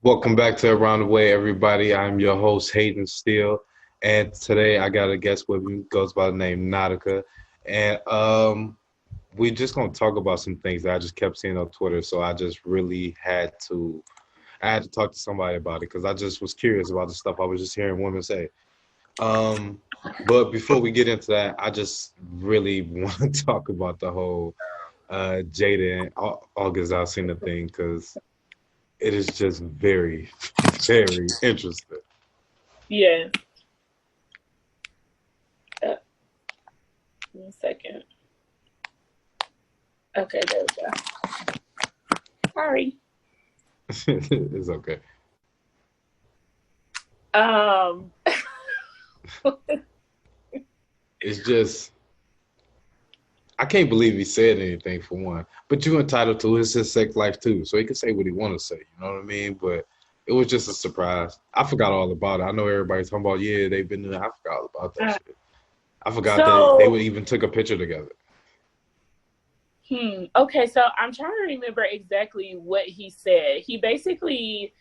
Welcome back to Around the Way, everybody. I'm your host, Hayden Steele, and today I got a guest with me, goes by the name Nautica, and we're just gonna talk about some things that I just kept seeing on Twitter. So I just really I had to talk to somebody about it because I just was curious about the stuff I was just hearing women say. Um, but before we get into that, I just really want to talk about the whole Jada and August Alsina thing because it is just very, very interesting. Yeah. 1 second. Okay, there we go. Sorry. It's okay. Um. It's just I can't believe he said anything for one. But you're entitled to his sex life too, so he can say what he want to say. You know what I mean? But it was just a surprise. I forgot all about it. I know everybody's talking about they've been there. I forgot all about that uh, shit. I forgot that they would so, even took a picture together. okay. So I'm trying to remember exactly what he said. He basically,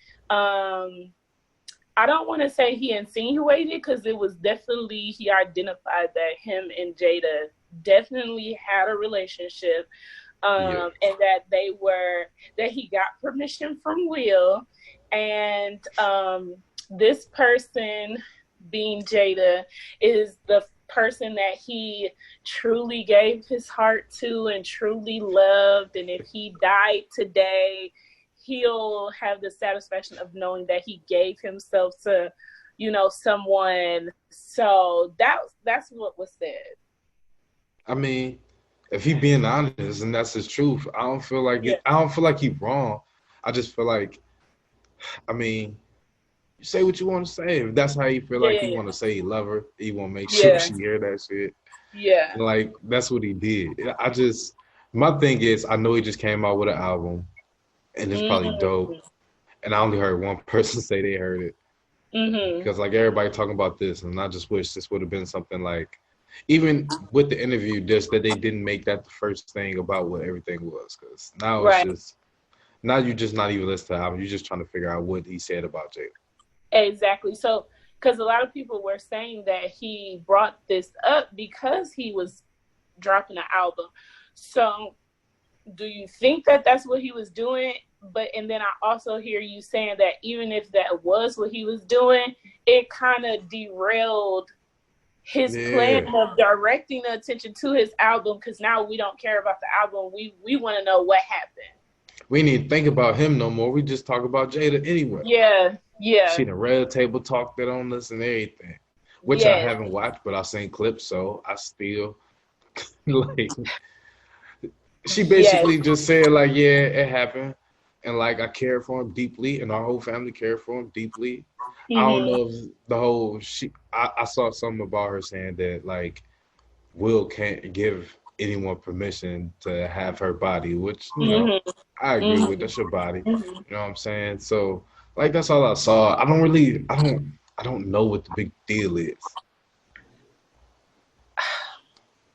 I don't want to say he insinuated because it was definitely he identified that him and Jada definitely had a relationship, Yeah, and that he got permission from Will, and this person being Jada is the person that he truly gave his heart to and truly loved, and if he died today he'll have the satisfaction of knowing that he gave himself to someone. So that's what was said. I mean, if he being honest and that's his truth, I don't feel like Yeah, it. I don't feel like he's wrong. I just feel like, I mean, you say what you want to say. If that's how you feel yeah, like he yeah, want to say he love her, he want to make sure yeah, she hear that shit. yeah. Like that's what he did. My thing is, I know he just came out with an album, and it's probably Mm-hmm. dope. And I only heard one person say they heard it Mm-hmm. because like everybody talking about this, and I just wish this would have been something like, even with the interview, just that they didn't make that the first thing about what everything was. Because now it's Right. just now you just not even listening to the album. You're just trying to figure out what he said about Jada. Exactly. So, because a lot of people were saying that he brought this up because he was dropping an album. So, do you think that that's what he was doing? But and then I also hear you saying that even if that was what he was doing, it kind of derailed his plan Yeah. of directing the attention to his album because now we don't care about the album. We want to know what happened. We need to think about him no more. We just talk about Jada anyway. Yeah, She yeah, done red table talked it on us and everything, which I yes, haven't watched, but I've seen clips, so I still like. She yes. basically just said like, yeah, it happened, and like I care for him deeply, and our whole family cared for him deeply. I don't Mm-hmm. know if the whole she. I saw something about her saying that like Will can't give anyone permission to have her body, which Mm-hmm. I agree with. Mm-hmm. That's your body. Mm-hmm. You know what I'm saying? So like that's all I saw. I don't know what the big deal is.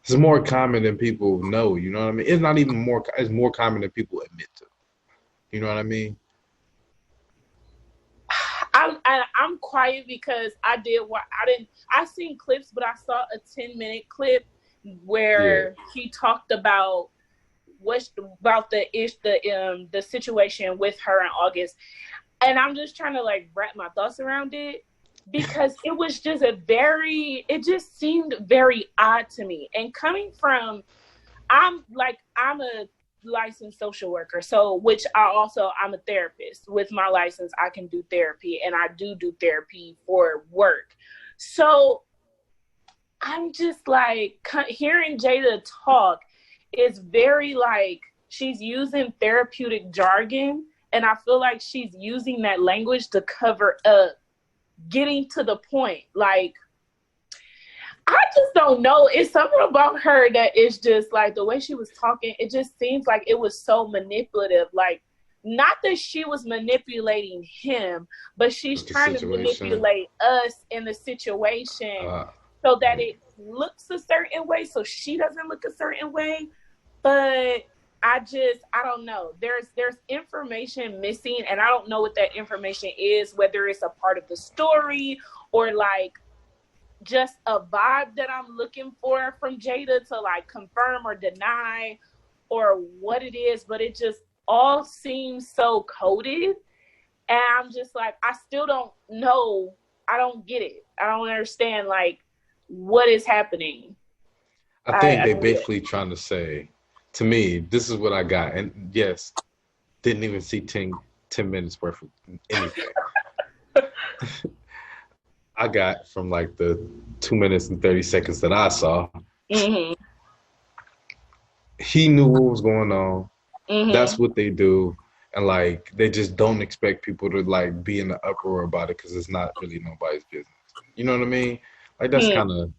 It's more common than people know. You know what I mean? It's not even more. It's more common than people admit to. You know what I mean? I'm quiet because I did what I didn't. I seen clips, but I saw a 10-minute clip Yeah. where he talked about what about the situation with her in August, and I'm just trying to like wrap my thoughts around it because it was just it just seemed very odd to me. And coming from, I'm a licensed social worker, so which I'm a therapist. With my license I can do therapy, and I do therapy for work. So I'm just like hearing Jada talk is very like she's using therapeutic jargon, and I feel like she's using that language to cover up getting to the point. Like, I just don't know. It's something about her that is just like the way she was talking. It just seems like it was so manipulative. Like, not that she was manipulating him, but she's Just the trying to situation. manipulate us in the situation Uh, so that yeah. it looks a certain way, so she doesn't look a certain way. But I don't know. There's information missing, and I don't know what that information is, whether it's a part of the story or like just a vibe that I'm looking for from Jada to like confirm or deny or what it is, but it just all seems so coded. And I'm just like, I still don't know. I don't get it. I don't understand like what is happening. I think they basically trying to say, to me, this is what I got. And yes, didn't even see 10 minutes worth of anything. I got from like the 2 minutes and 30 seconds that I saw. Mm-hmm. He knew what was going on. Mm-hmm. That's what they do. And like, they just don't expect people to like be in the uproar about it because it's not really nobody's business. You know what I mean? Like, that's kind of,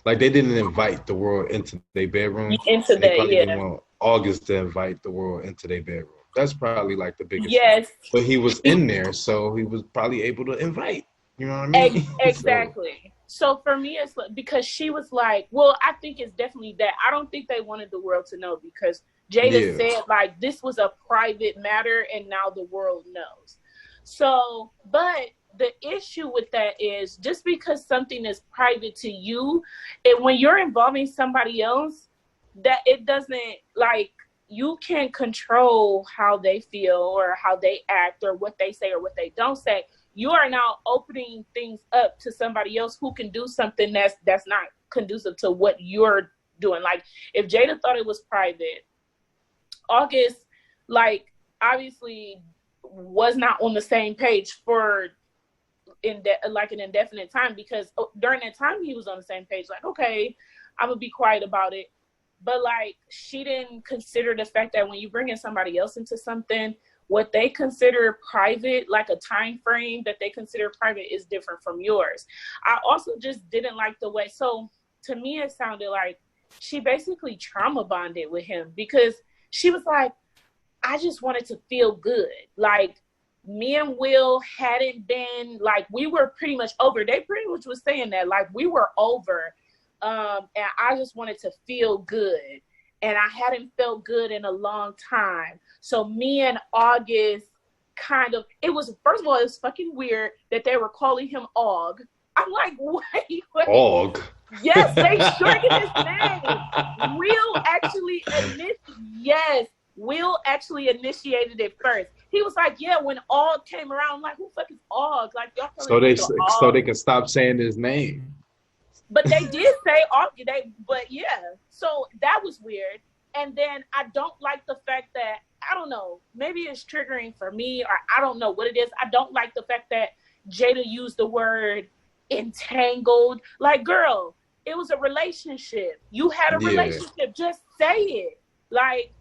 like, they didn't invite the world into their bedroom. Into and they that, probably yeah. didn't want August to invite the world into their bedroom. That's probably like the biggest Yes. thing. But he was in there, so he was probably able to invite. You know what I mean? Exactly. So for me, it's like, because she was like, well, I think it's definitely that. I don't think they wanted the world to know because Jada said like this was a private matter and now the world knows. So, but the issue with that is just because something is private to you, and when you're involving somebody else, that it doesn't like, you can't control how they feel or how they act or what they say or what they don't say. You are now opening things up to somebody else who can do something that's not conducive to what you're doing. Like if Jada thought it was private, August, like obviously was not on the same page for like an indefinite time, because during that time he was on the same page. Like, okay, I'm gonna be quiet about it. But like she didn't consider the fact that when you bring in somebody else into something, what they consider private, like a time frame that they consider private, is different from yours. I also just didn't like the way, so to me it sounded like she basically trauma bonded with him, because she was like, I just wanted to feel good. Like me and Will hadn't been, like we were pretty much over. They pretty much was saying that, like we were over. And I just wanted to feel good. And I hadn't felt good in a long time. So me and August kind of, it was, first of all, it was fucking weird that they were calling him Aug. I'm like, wait. Aug? Yes, they shortened his name. Will actually initiated it first. He was like, yeah, when Aug came around, I'm like, who the fuck is Aug? Like, y'all so they can stop saying his name. But they did say Aug, but yeah. So that was weird. And then I don't like the fact that, I don't know, maybe it's triggering for me, or I don't know what it is. I don't like the fact that Jada used the word entangled. Like, girl, it was a relationship. You had a relationship. Just say it. Like,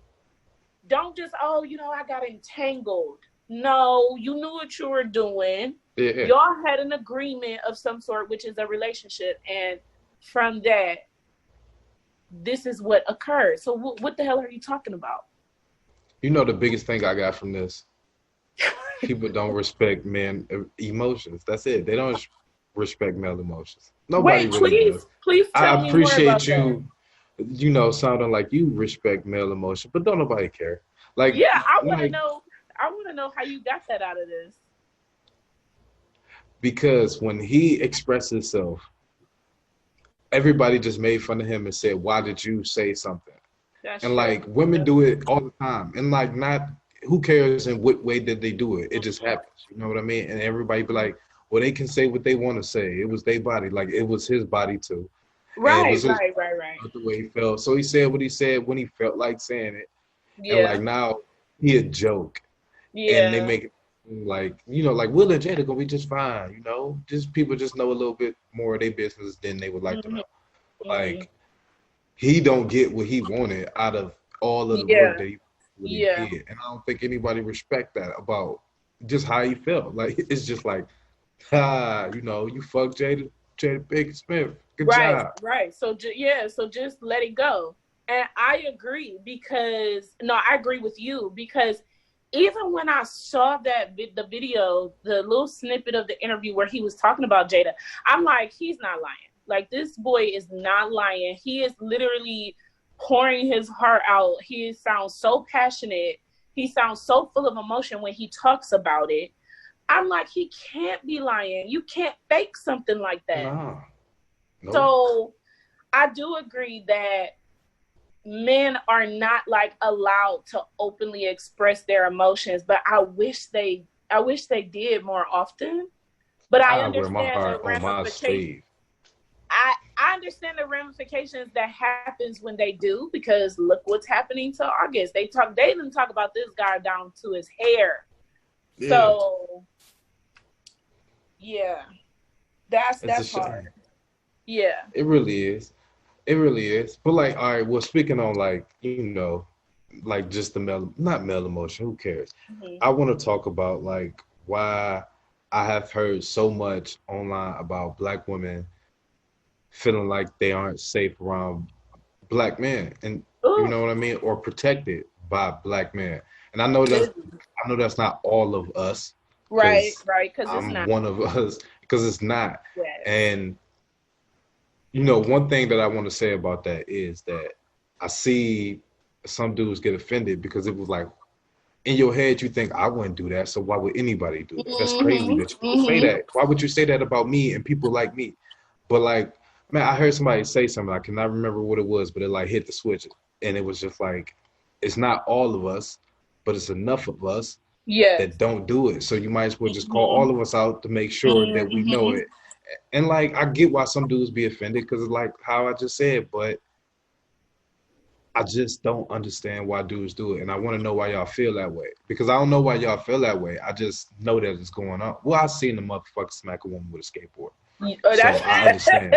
don't just, oh, you know, I got entangled. No, you knew what you were doing. Yeah. Y'all had an agreement of some sort, which is a relationship. And from that, this is what occurred. So what the hell are you talking about? You know, the biggest thing I got from this, people don't respect men emotions. That's it. They don't respect male emotions. Nobody really does. Please tell me more about that. I appreciate you, you know, sounding like you respect male emotion, but don't nobody care. Like, yeah, I want to know how you got that out of this. Because when he expressed himself, everybody just made fun of him and said, why did you say something? That's and like true. Women do it all the time. And like, not, who cares in what way did they do it? It just happens. You know what I mean? And everybody be like, well, they can say what they want to say. It was their body. Like, it was his body too. Right. The way he felt. So he said what he said when he felt like saying it. Yeah. And like now he a joke. Yeah. And they make it like, you know, like Will and Jada gonna be just fine, you know? Just people just know a little bit more of their business than they would like to know. Like, he don't get what he wanted out of all of the work that he did. And I don't think anybody respect that about just how he felt. Like, it's just like, you know, you fuck Jada Pinkett Smith. Good job. Right. So just let it go. And I agree I agree with you, because even when I saw the video, the little snippet of the interview where he was talking about Jada, I'm like, he's not lying. Like, this boy is not lying. He is literally pouring his heart out. He sounds so passionate. He sounds so full of emotion when he talks about it. I'm like, he can't be lying. You can't fake something like that. Nah. Nope. So I do agree that men are not like allowed to openly express their emotions, but I wish they did more often. But I I wear my understand the heart on my ramifications. sleeve. I understand the ramifications that happens when they do, because look what's happening to August. They didn't talk about this guy down to his hair. Yeah. So yeah, that's hard. Yeah, it really is. It really is. But like, all right, well, speaking on like, like just the not male emotion, who cares? mm-hmm. I want to talk about like why I have heard so much online about Black women feeling like they aren't safe around Black men, and you know what I mean, or protected by Black men. And I know that's not all of us. Right, because I'm it's not one of us, because it's not. Yes. And one thing that I want to say about that is that I see some dudes get offended because it was like, in your head, you think, I wouldn't do that, so why would anybody do that? That's crazy that you say that. Why would you say that about me and people like me? But like, man, I heard somebody say something. I cannot remember what it was, but it like hit the switch. And it was just like, it's not all of us, but it's enough of us that don't do it. So you might as well just call all of us out to make sure that we know it. And like, I get why some dudes be offended, because it's like how I just said, but I just don't understand why dudes do it. And I want to know why y'all feel that way, because I don't know why y'all feel that way. I just know that it's going on. Well, I seen the motherfucker smack a woman with a skateboard. So I understand.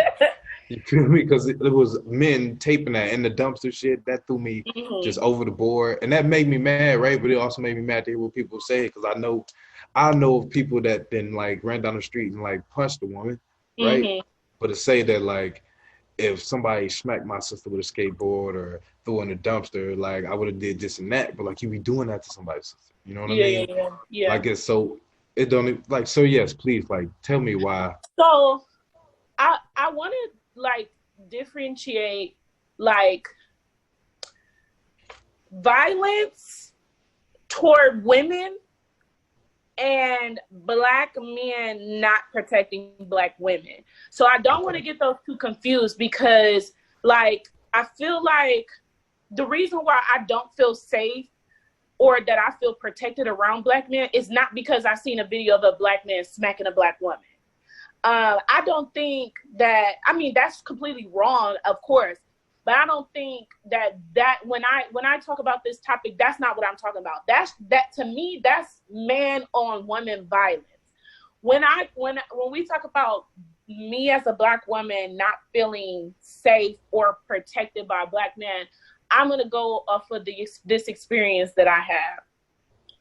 You feel me? Because it was men taping that in the dumpster shit. That threw me just over the board. And that made me mad, right? But it also made me mad to hear what people say, because I know of people that then like ran down the street and like punched a woman, right? But to say that like, if somebody smacked my sister with a skateboard or threw in a dumpster, like I would have did this and that, but like you be doing that to somebody's sister. You know what I mean? Yeah. Like it's so, it don't like, so yes, please, like tell me why. So I want to like differentiate like violence toward women and Black men not protecting Black women. So I don't want to get those two confused, because like I feel like the reason why I don't feel safe or that I feel protected around Black men is not because I've seen a video of a Black man smacking a Black woman. I don't think that, I mean, that's completely wrong, of course, but I don't think that when I talk about this topic, that's not what I'm talking about. That to me, that's man on woman violence. When we talk about me as a Black woman not feeling safe or protected by a Black man, I'm going to go off of this experience that I have.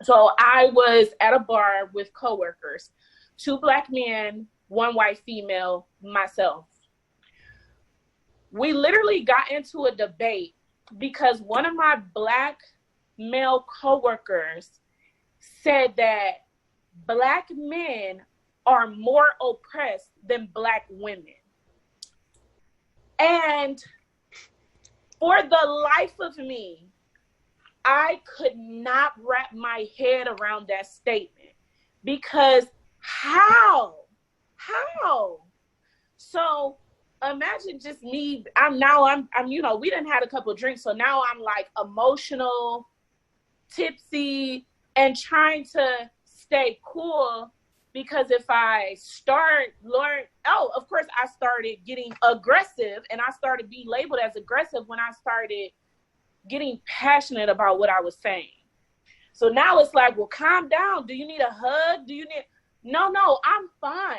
So I was at a bar with coworkers, 2 Black men, 1 white female, myself. We literally got into a debate because one of my Black male coworkers said that Black men are more oppressed than Black women. And for the life of me, I could not wrap my head around that statement, because how? So imagine just me. I'm we done had a couple of drinks, so now I'm like emotional, tipsy, and trying to stay cool, because if I of course I started getting aggressive, and I started being labeled as aggressive when I started getting passionate about what I was saying. So now it's like, well, calm down. Do you need a hug? No, I'm fine.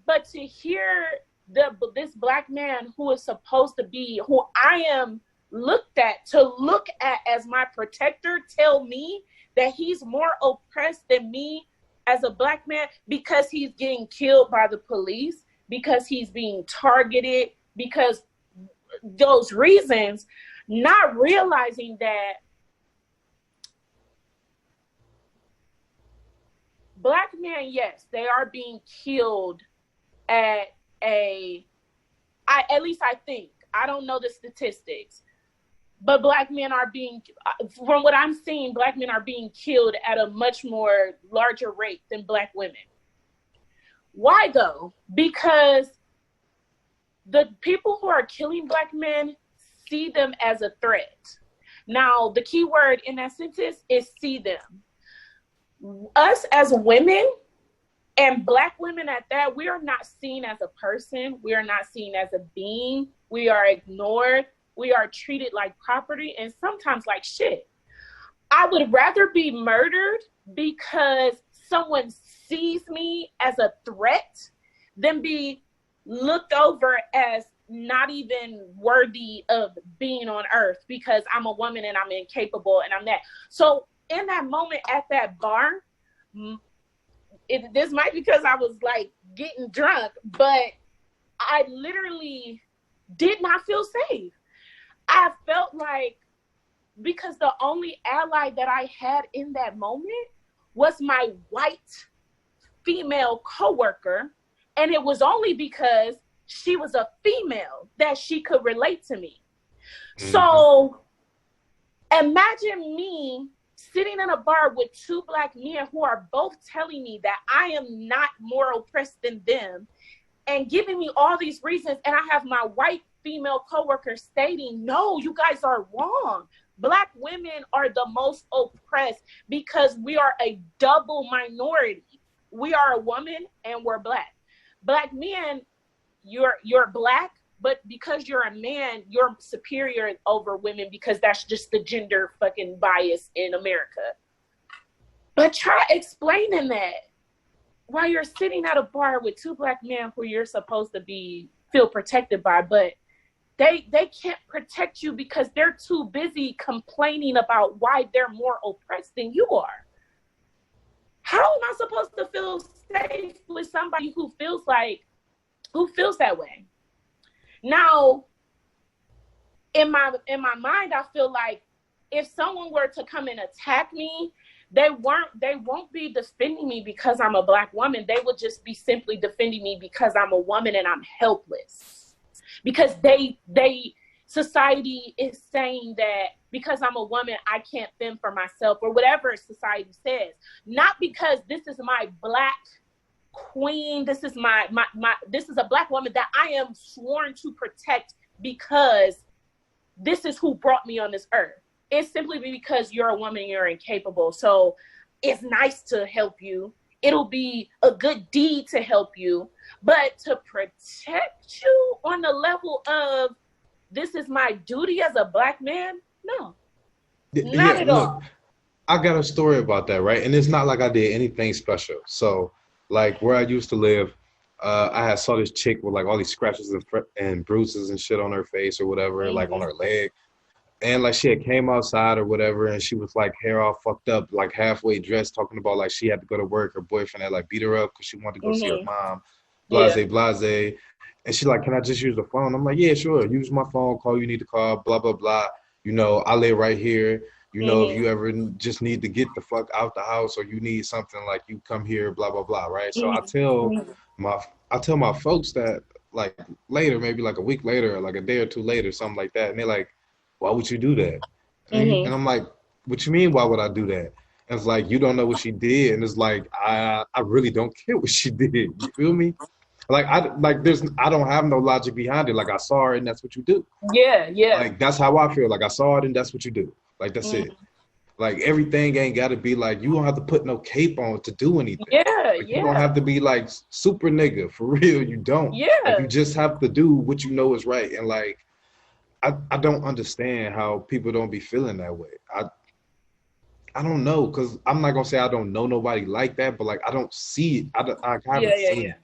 But to hear this Black man who is supposed to be, who I am look at as my protector, tell me that he's more oppressed than me as a Black man, because he's getting killed by the police, because he's being targeted, because those reasons, not realizing that Black men, yes, they are being killed at least I think, I don't know the statistics, but black men are being, from what I'm seeing, black men are being killed at a much more larger rate than black women. Why though? Because the people who are killing black men see them as a threat. Now, the key word in that sentence is see them. Us as women, and black women at that, we are not seen as a person. We are not seen as a being. We are ignored. We are treated like property and sometimes like shit. I would rather be murdered because someone sees me as a threat than be looked over as not even worthy of being on earth because I'm a woman and I'm incapable and I'm that. So in that moment at that bar, this might be because I was like getting drunk, but I literally did not feel safe. I felt like, because the only ally that I had in that moment was my white female coworker, and it was only because she was a female that she could relate to me. Mm-hmm. So imagine me sitting in a bar with two black men who are both telling me that I am not more oppressed than them and giving me all these reasons. And I have my white female coworker stating, no, you guys are wrong. Black women are the most oppressed because we are a double minority. We are a woman and we're black. Black men, you're black, but because you're a man, you're superior over women because that's just the gender fucking bias in America. But try explaining that while you're sitting at a bar with two black men who you're supposed to feel protected by, but they can't protect you because they're too busy complaining about why they're more oppressed than you are. How am I supposed to feel safe with somebody who feels that way? Now, in my mind, I feel like if someone were to come and attack me, they won't be defending me because I'm a black woman. They would just be simply defending me because I'm a woman and I'm helpless. Because society is saying that because I'm a woman, I can't fend for myself or whatever society says. Not because this is my black queen, this is this is a black woman that I am sworn to protect because this is who brought me on this earth. It's simply because you're a woman, you're incapable. So it's nice to help you. It'll be a good deed to help you, but to protect you on the level of this is my duty as a black man, no, not at all. I got a story about that, right? And it's not like I did anything special. So like where I used to live, I saw this chick with like all these scratches and bruises and shit on her face or whatever, like on her leg. And like she had came outside or whatever, and she was like hair all fucked up, like halfway dressed, talking about like she had to go to work. Her boyfriend had like beat her up because she wanted to go see her mom, blase. And she like, can I just use the phone? I'm like, yeah, sure. Use my phone, call you need to call, blah, blah, blah. You know, I live right here. You know, if you ever just need to get the fuck out the house or you need something, like you come here, blah, blah, blah, right? So I tell my folks that like later, maybe like a week later, or like a day or two later, something like that. And they're like, why would you do that? And I'm like, what you mean, why would I do that? And it's like, you don't know what she did. And it's like, I really don't care what she did. You feel me? Like, I don't have no logic behind it. Like, I saw her and that's what you do. Yeah. Like, that's how I feel. Like, I saw it and that's what you do. Like, that's it. Like, everything ain't got to be like, you don't have to put no cape on to do anything. Like, you don't have to be like super nigga. For real, you don't. Like, you just have to do what you know is right. And like, I don't understand how people don't be feeling that way. I don't know, because I'm not going to say I don't know nobody like that, but like, I don't see it. I haven't seen it.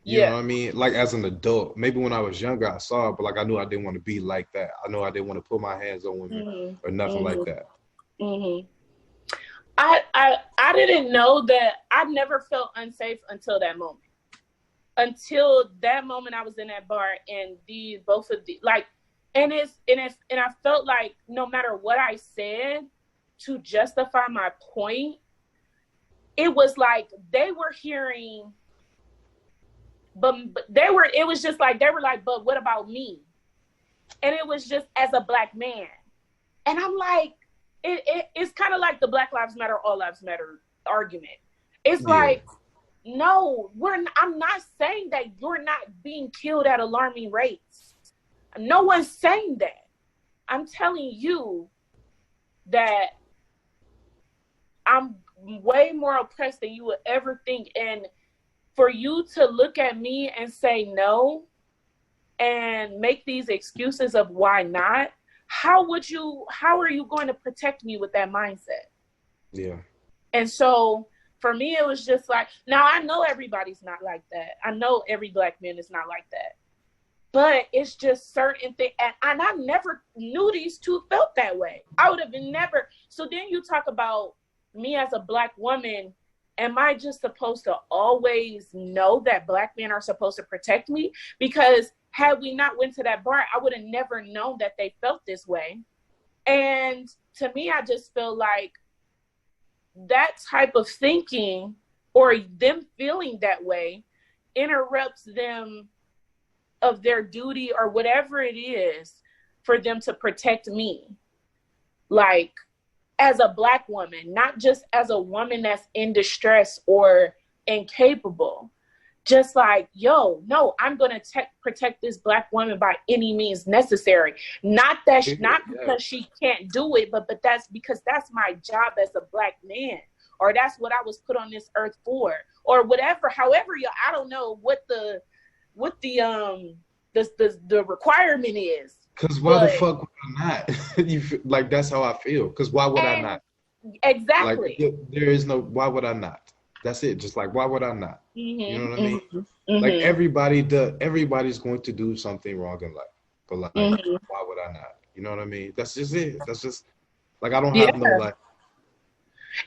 You know what I mean? Like, as an adult, maybe when I was younger, I saw it, but like, I knew I didn't want to be like that. I know I didn't want to put my hands on women or nothing like that. I didn't know that. I never felt unsafe until that moment. Until that moment, I was in that bar and both of the like, and I felt like no matter what I said to justify my point, it was like they were hearing. But it was just like, they were like, but what about me? And it was just as a black man. And I'm like, it's kind of like the Black Lives Matter, All Lives Matter argument. It's Yeah. like, no, I'm not saying that you're not being killed at alarming rates. No one's saying that. I'm telling you that I'm way more oppressed than you would ever think. And for you to look at me and say no and make these excuses of why not, how are you going to protect me with that mindset? Yeah. And so for me, it was just like, now I know everybody's not like that. I know every Black man is not like that. But it's just certain things. And I never knew these two felt that way. I would have never. So then you talk about me as a Black woman. Am I just supposed to always know that Black men are supposed to protect me? Because had we not went to that bar, I would have never known that they felt this way. And to me, I just feel like that type of thinking or them feeling that way interrupts them of their duty or whatever it is for them to protect me. Like, as a Black woman, not just as a woman that's in distress or incapable. Just like, yo, no, I'm going to protect this Black woman by any means necessary. Not because she can't do it, but that's because that's my job as a Black man, or that's what I was put on this earth for, or whatever. However, I don't know what the requirement is. Because why the fuck would I not? Like, that's how I feel. Because why would I not? Exactly. Like, there is no, why would I not? That's it. Just like, why would I not? Mm-hmm, you know what I mean? Mm-hmm. Like, everybody's going to do something wrong in life. But like, why would I not? You know what I mean? That's just it. That's just, like, I don't have no, like,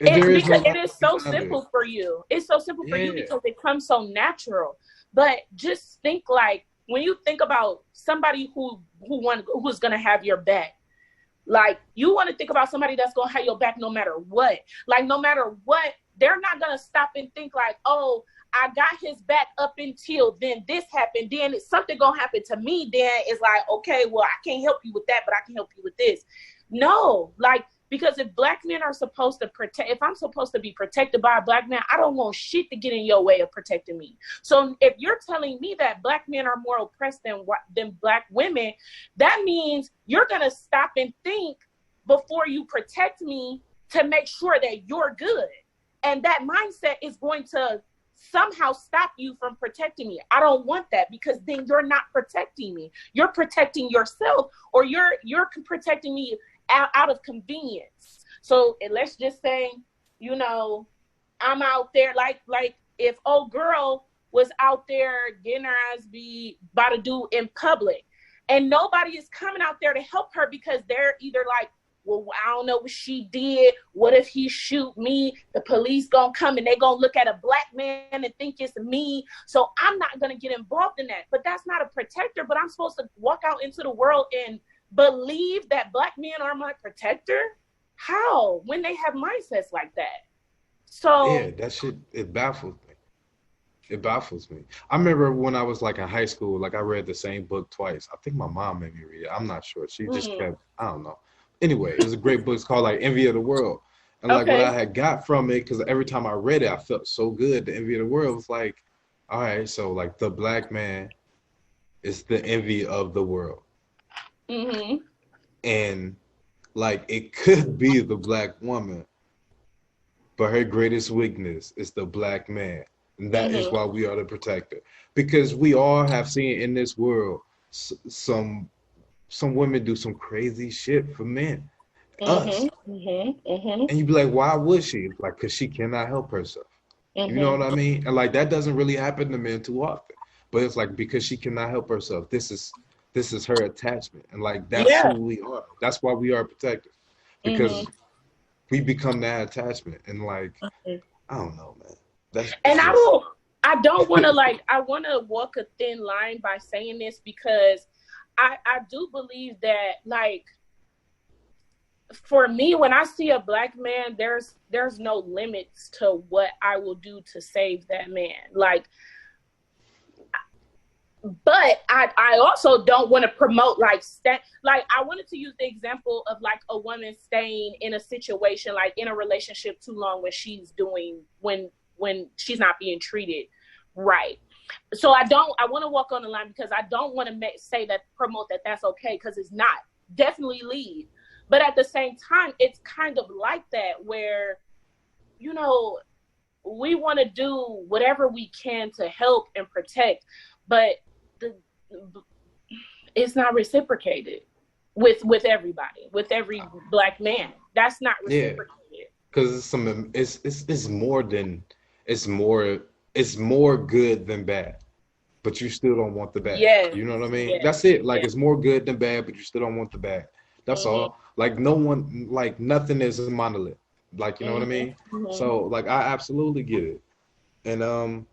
it is so simple for you. It's so simple for you because it comes so natural. But just think, like, when you think about somebody who's gonna have your back, like, you want to think about somebody that's gonna have your back no matter what. Like, no matter what, they're not gonna stop and think like, oh, I got his back up until then this happened, then something gonna happen to me. Then it's like, okay, well, I can't help you with that, but I can help you with this. No, like, because if Black men are supposed to protect, if I'm supposed to be protected by a Black man, I don't want shit to get in your way of protecting me. So if you're telling me that Black men are more oppressed than Black women, that means you're going to stop and think before you protect me to make sure that you're good. And that mindset is going to somehow stop you from protecting me. I don't want that, because then you're not protecting me. You're protecting yourself, or you're protecting me out of convenience. So let's just say, you know, I'm out there like if old girl was out there getting her ass beat by the dude in public, and nobody is coming out there to help her because they're either like, well, I don't know what she did. What if he shoot me? The police gonna come and they gonna look at a Black man and think it's me. So I'm not gonna get involved in that. But that's not a protector. But I'm supposed to walk out into the world and believe that Black men are my protector? How? When they have mindsets like that? So yeah, that shit, it baffles me. It baffles me. I remember when I was like in high school, like I read the same book twice. I think my mom made me read it. I'm not sure. She just kept, I don't know. Anyway, it was a great book. It's called like Envy of the World. And like what I had got from it, because every time I read it, I felt so good. The envy of the world was like, all right, so like the Black man is the envy of the world. Mm-hmm. And like it could be the Black woman, but her greatest weakness is the Black man. And that is why we are the protector. Because we all have seen in this world some women do some crazy shit for men. Us. And you'd be like, why would she? Like, because she cannot help herself. You know what I mean? And like that doesn't really happen to men too often. But it's like, because she cannot help herself, this is her attachment. And like that's who we are. That's why we are protectors. Because we become that attachment. And like, I don't know, man. I don't want to like, I want to walk a thin line by saying this, because I do believe that, like, for me, when I see a Black man, there's no limits to what I will do to save that man. Like, but I also don't want to promote like like I wanted to use the example of like a woman staying in a situation, like in a relationship too long when she's doing when she's not being treated right. So I want to walk on the line because I don't want to say that promote that that's okay, because it's not. Definitely leave. But at the same time, it's kind of like that where, you know, we want to do whatever we can to help and protect, but it's not reciprocated with everybody, with every Black man. That's not reciprocated. Because it's more than it's more good than bad, but you still don't want the bad. Yes. You know what I mean? Yes. That's it. Like, it's more good than bad, but you still don't want the bad. That's all. Like, no one, like, nothing is a monolith. Like, you know what I mean? So, like, I absolutely get it. And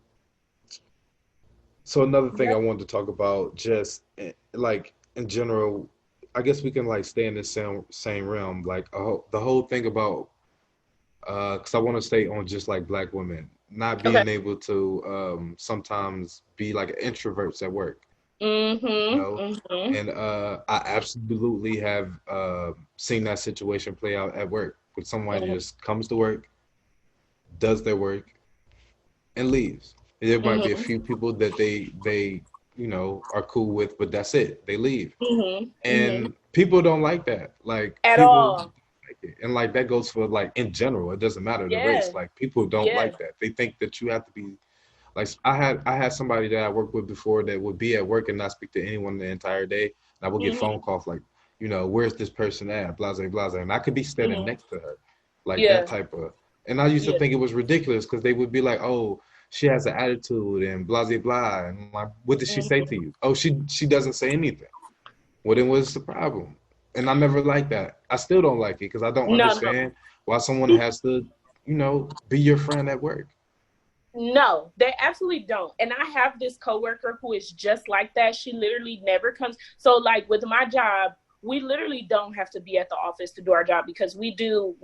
so another thing I wanted to talk about, just like in general, I guess we can like stay in the same realm. Like, the whole thing about, because I want to stay on just like Black women not being able to sometimes be like introverts at work. You know? And I absolutely have seen that situation play out at work, with someone who just comes to work, does their work, and leaves. There might be a few people that they you know are cool with, but that's it. They leave, and people don't like that. Like, at people all. like it. And like that goes for like in general. It doesn't matter the race. Like, people don't like that. They think that you have to be like. I had somebody that I worked with before that would be at work and not speak to anyone the entire day. And I would get phone calls like, you know, where's this person at? Blase, blase. And I could be standing next to her, like that type of. And I used to think it was ridiculous because they would be like, oh, she has an attitude and blah, blah, blah. And I'm like, what did she say to you? Oh, she doesn't say anything. Well, then what's the problem? And I never liked that. I still don't like it because I don't understand why someone has to, you know, be your friend at work. No, they absolutely don't. And I have this coworker who is just like that. She literally never comes. So like with my job, we literally don't have to be at the office to do our job because we do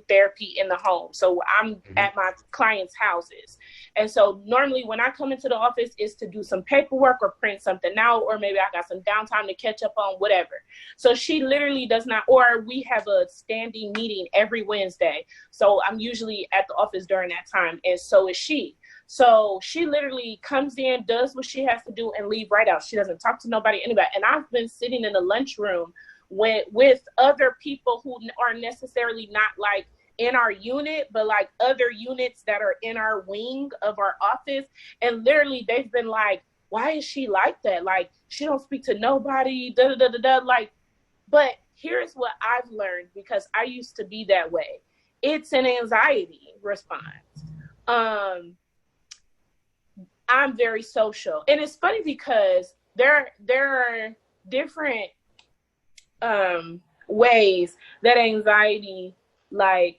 therapy in the home. So I'm at my clients' houses. And so normally when I come into the office is to do some paperwork or print something out, or maybe I got some downtime to catch up on whatever. So she literally does not, or we have a standing meeting every Wednesday. So I'm usually at the office during that time, and so is she. So she literally comes in, does what she has to do, and leave right out. She doesn't talk to anybody. And I've been sitting in the lunchroom with other people who are necessarily not like in our unit, but like other units that are in our wing of our office. And literally they've been like, why is she like that? Like, she don't speak to nobody, da da da da da. Like, but here's what I've learned, because I used to be that way. It's an anxiety response. I'm very social. And it's funny because there are different ways that anxiety like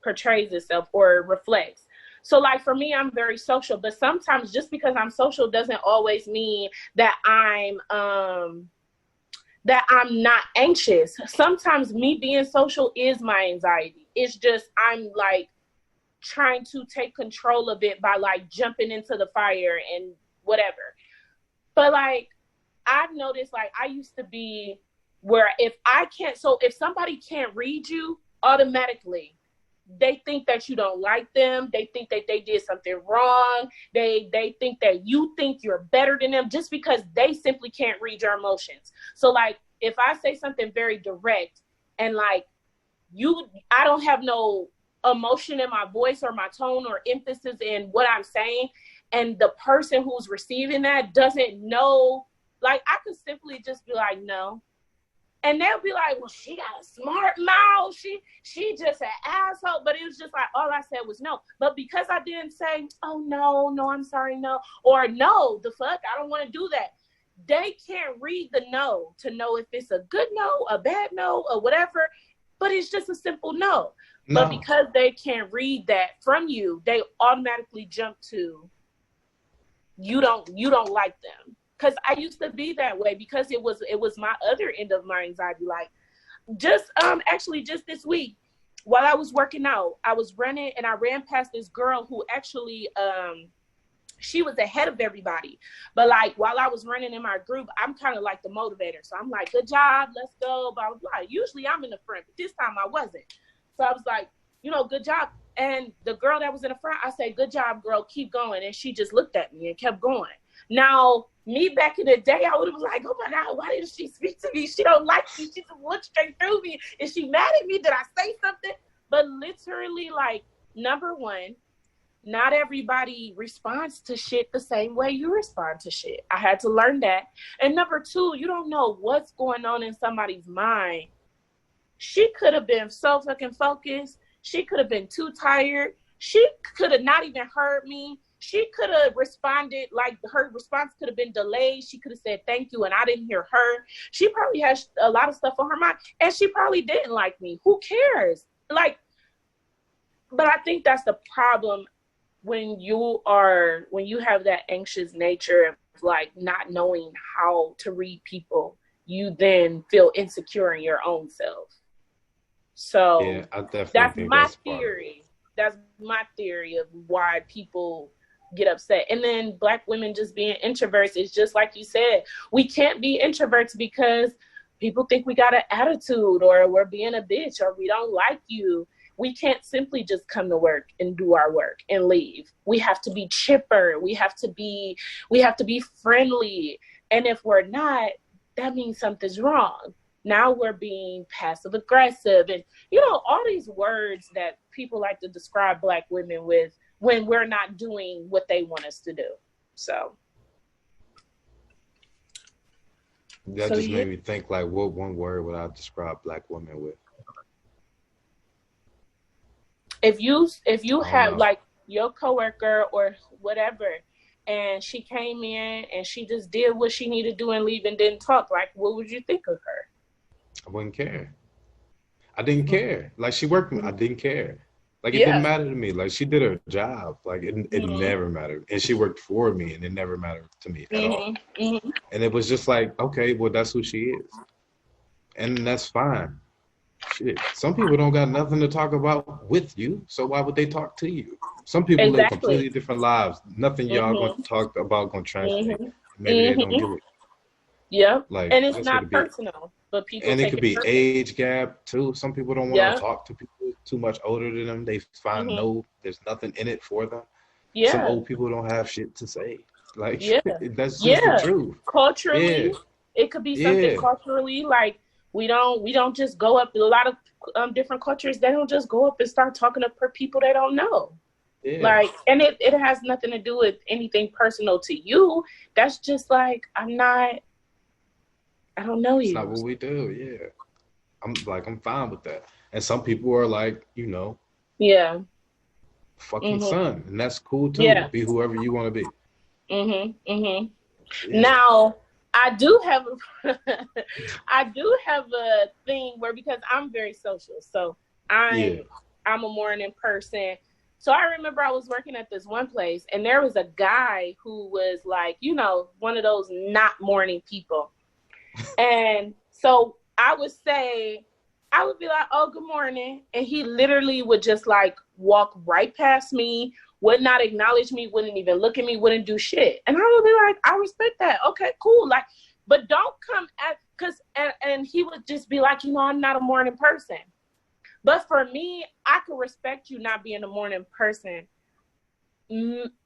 portrays itself or reflects. So like for me, I'm very social, but sometimes just because I'm social doesn't always mean that I'm not anxious. Sometimes me being social is my anxiety. It's just I'm like trying to take control of it by like jumping into the fire and whatever. But like I've noticed, like I used to be where if somebody can't read you, automatically they think that you don't like them. They think that they did something wrong. They think that you think you're better than them just because they simply can't read your emotions. So like if I say something very direct and like I don't have no emotion in my voice or my tone or emphasis in what I'm saying, and the person who's receiving that doesn't know, like I could simply just be like, no. And they'll be like, well, she got a smart mouth. She just an asshole. But it was just like, all I said was no. But because I didn't say, oh, no, I'm sorry, no. Or no, the fuck, I don't want to do that. They can't read the no to know if it's a good no, a bad no, or whatever. But it's just a simple no. But because they can't read that from you, they automatically jump to you don't like them. Because I used to be that way because it was my other end of my anxiety. Like just this week while I was working out, I was running and I ran past this girl who actually she was ahead of everybody. But like while I was running in my group, I'm kind of like the motivator. So I'm like, good job, let's go, blah, blah, blah. Usually I'm in the front, but this time I wasn't. So I was like, you know, good job. And the girl that was in the front, I said, good job, girl, keep going. And she just looked at me and kept going. Now, me back in the day, I would have been like, oh my God, why didn't she speak to me? She don't like me. She just looked straight through me. Is she mad at me? Did I say something? But literally, like, number one, not everybody responds to shit the same way you respond to shit. I had to learn that. And number two, you don't know what's going on in somebody's mind. She could have been so fucking focused. She could have been too tired. She could have not even heard me. She could have responded, like her response could have been delayed. She could have said thank you and I didn't hear her. She probably has a lot of stuff on her mind and she probably didn't like me. Who cares? Like, but I think that's the problem when you have that anxious nature of like not knowing how to read people, you then feel insecure in your own self. So Yeah, I definitely that's think my that's part of it. theory. That's my theory of why people get upset. And then Black women just being introverts is just like you said. We can't be introverts because people think we got an attitude or we're being a bitch or we don't like you. We can't simply just come to work and do our work and leave. We have to be chipper. We have to be friendly. And if we're not, that means something's wrong. Now we're being passive aggressive and, you know, all these words that people like to describe Black women with when we're not doing what they want us to do. So. That just made me think, like, what one word would I describe Black women with? If you have like your coworker or whatever, and she came in and she just did what she needed to do and leave and didn't talk, like, what would you think of her? I wouldn't care. I didn't care. Like, she worked me. I didn't care. Like, it didn't matter to me. Like, she did her job. Like, it never mattered. And she worked for me, and it never mattered to me at all. And it was just like, okay, well, that's who she is. And that's fine. Shit. Some people don't got nothing to talk about with you, so why would they talk to you? Some people live completely different lives. Nothing y'all going to talk about going to translate. Maybe they don't give it. Yeah, like, and it's not personal, but people and take it could be personal. Age gap too. Some people don't want to talk to people too much older than them. They find there's nothing in it for them. Yeah. Some old people don't have shit to say. Like, that's just the truth. Culturally, it could be something culturally. Like, we don't just go up. A lot of different cultures, they don't just go up and start talking to people they don't know. Yeah. Like, and it has nothing to do with anything personal to you. That's just like, I don't know you. It's not what we do. Yeah, I'm fine with that. And some people are like, you know, fucking son, and that's cool too. Yeah. Be whoever you want to be. Yeah. Now, I do have a thing where, because I'm very social, so I'm a morning person. So I remember I was working at this one place, and there was a guy who was like, you know, one of those not morning people. And so I would be like, oh, good morning. And he literally would just like walk right past me, would not acknowledge me, wouldn't even look at me, wouldn't do shit. And I would be like, I respect that. Okay, cool. Like, but don't come and he would just be like, you know, I'm not a morning person. But for me, I could respect you not being a morning person.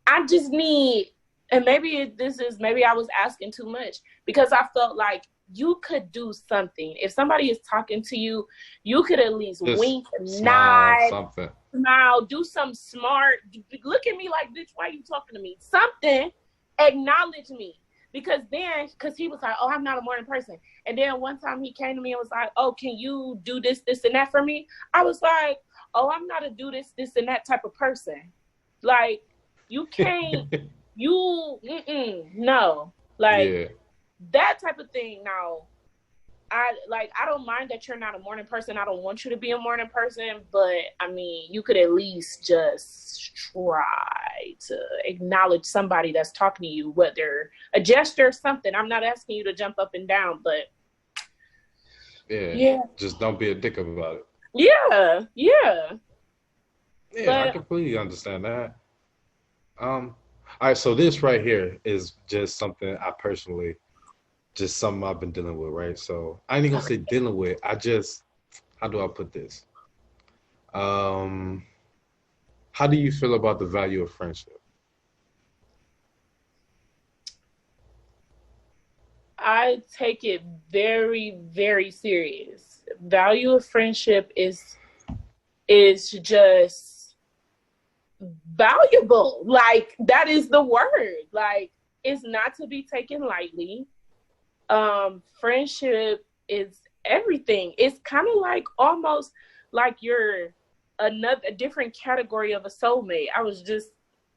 I just need, and maybe I was asking too much, because I felt like you could do something. If somebody is talking to you, you could at least just wink, nod, smile, do something smart. Look at me like, bitch, why are you talking to me? Something, acknowledge me. Because he was like, oh, I'm not a morning person. And then one time he came to me and was like, oh, can you do this, and that for me? I was like, oh, I'm not a do this, and that type of person. Like, you can't, no. Like, that type of thing. Now, I don't mind that you're not a morning person. I don't want you to be a morning person, but I mean, you could at least just try to acknowledge somebody that's talking to you, whether a gesture or something. I'm not asking you to jump up and down, but just don't be a dick about it. Yeah, but I completely understand that. All right, so this right here is just something I personally, just something I've been dealing with, right? So I ain't even gonna say Okay. dealing with. I just, how do I put this? Um, how do you feel about the value of friendship? I take it very, very serious. Value of friendship is just valuable. Like that is the word. Like it's not to be taken lightly. Friendship is everything. It's kind of like almost like you're another a different category of a soulmate. I was just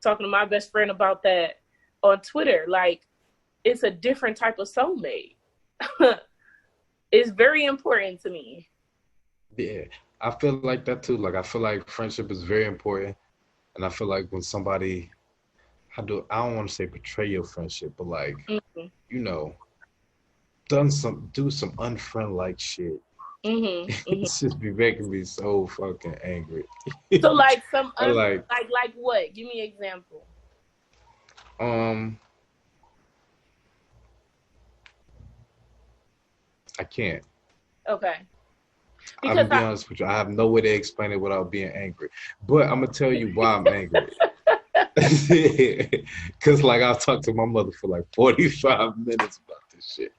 talking to my best friend about that on Twitter. Like it's a different type of soulmate. It's very important to me. Yeah, I feel like that too. Like I feel like friendship is very important, and I feel like when somebody, I don't want to say betray your friendship, but like Mm-hmm. you know, do some unfriend like shit. Mm-hmm. Mm-hmm. It's just be making me so fucking angry. So like some Like, like what? Give me an example. um, I can't. Okay. I'm Because gonna be I honest with you. I have no way to explain it without being angry. But I'm gonna tell you why I'm angry. Cause like I've talked to my mother for like 45 minutes about this shit.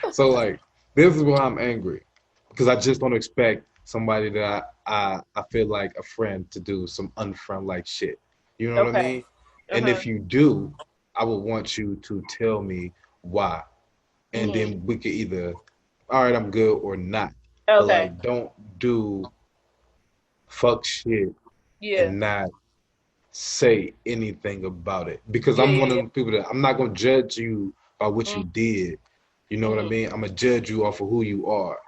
So like this is why I'm angry. Because I just don't expect somebody that I feel like a friend to do some unfriend like shit. You know what I okay. mean? And Uh-huh. if you do, I would want you to tell me why. And Mm-hmm. then we could either, all right, I'm good or not. But Okay. like don't do fuck shit Yeah. and not say anything about it. Because Yeah, I'm yeah, one of yeah. them people that I'm not gonna judge you by what you Mm-hmm. did. You know what I Mm-hmm. mean? I'm gonna judge you off of who you are.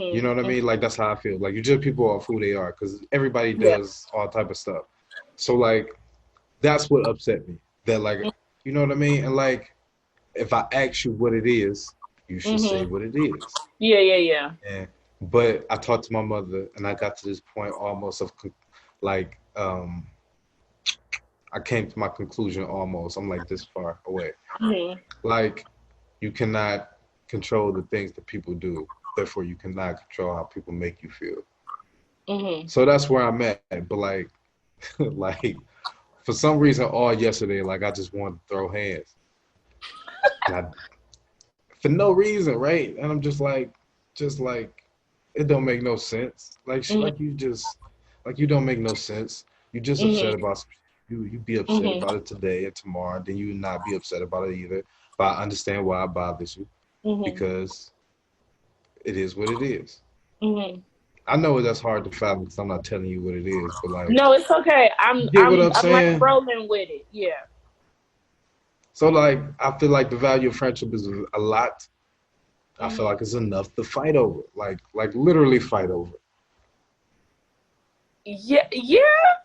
You know what I Mm-hmm. mean? Like that's how I feel. Like you judge people off who they are because everybody Yeah. does all type of stuff. So like that's what upset me. That like you know what I mean? And like if I ask you what it is, you should say Mm-hmm. what it is. Yeah, yeah, yeah. And but I talked to my mother and I got to this point almost of like I came to my conclusion almost. I'm like this far away. Mm-hmm. Like you cannot control the things that people do. Therefore, you cannot control how people make you feel. Mm-hmm. So that's where I'm at. But like, like for some reason, all yesterday, like I just wanted to throw hands, and for no reason, right? And I'm just like, it don't make no sense. Mm-hmm. Like you just, like you don't make no sense. You just upset Mm-hmm. about you be upset Mm-hmm. about it today and tomorrow, then you not be upset about it either. But I understand why it bothers you Mm-hmm. because it is what it is. Mm-hmm. I know that's hard to fathom because I'm not telling you what it is, but like, No, it's okay. you get what I'm I'm like saying? rolling with it. Yeah. So like, I feel like the value of friendship is a lot. I feel Mm-hmm. like it's enough to fight over, like literally fight over. Yeah, yeah,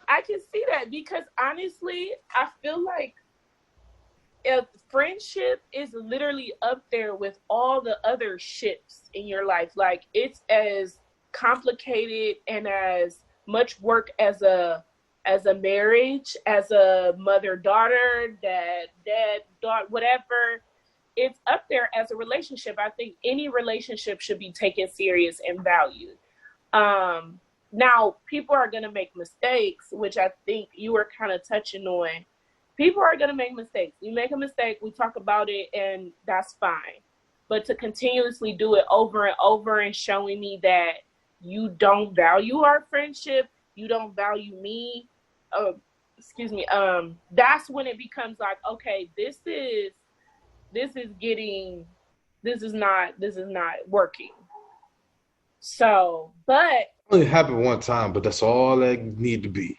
I can see that because honestly, I feel like if friendship is literally up there with all the other ships in your life. Like it's as complicated and as much work as a marriage, as a mother daughter, dad daughter, whatever. It's up there as a relationship. I think any relationship should be taken serious and valued. Um, Now, people are going to make mistakes, which I think you were kind of touching on. People are going to make mistakes. You make a mistake, we talk about it, and that's fine. But to continuously do it over and over and showing me that you don't value our friendship, you don't value me, uh, excuse me, that's when it becomes like, okay, this is getting, this is not working. So, but It happened one time, but that's all that need to be.